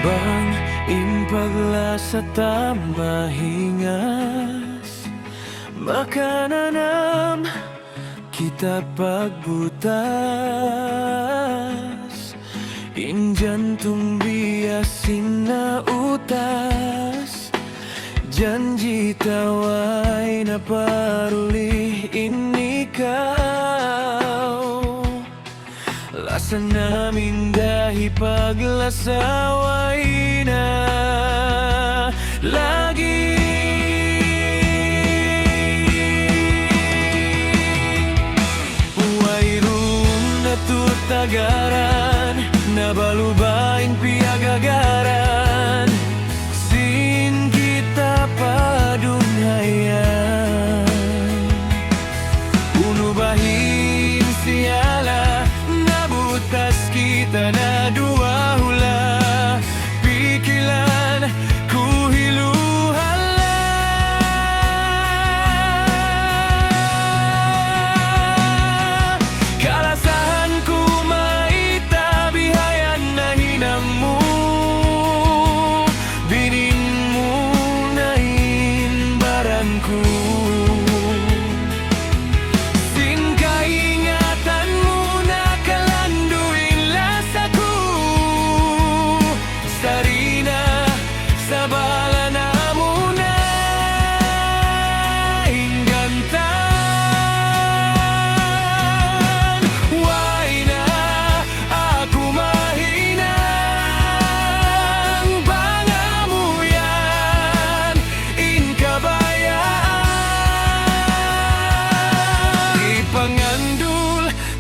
bang impaglas at mahingas makananam kita pagbutas injantung biasin na utas janji taway na paruli inikaw lasa namin dahi paglasaway na lagi. Wayroon na tutagaran na balubaing piagagaran sin kita padunghayan unubahin siala nabutas kita na dua hula pikilan kuhiluhala kalasahan ku maitabihayan na hinammu bininmu na imbaranku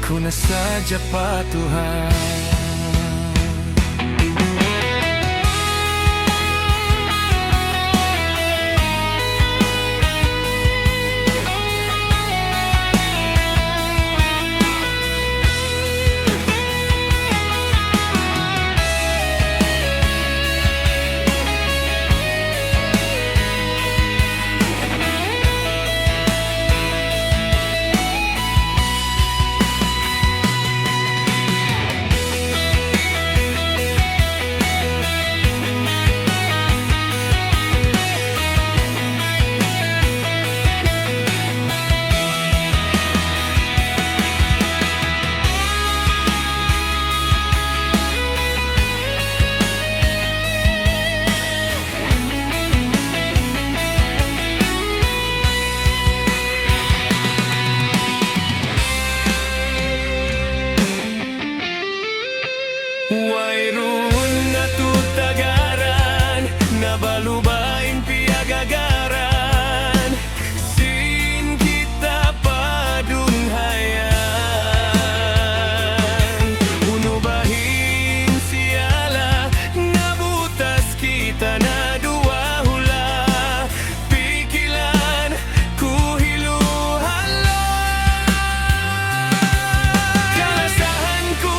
kuna saja patuhan. Wayroon na tutagaran na balubaing piagagaran sin kita padunghayan unubahin siala nabutas kita na dua hula pikilan kuhiluhala kalasahan ku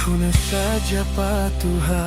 kuna saja patuhan.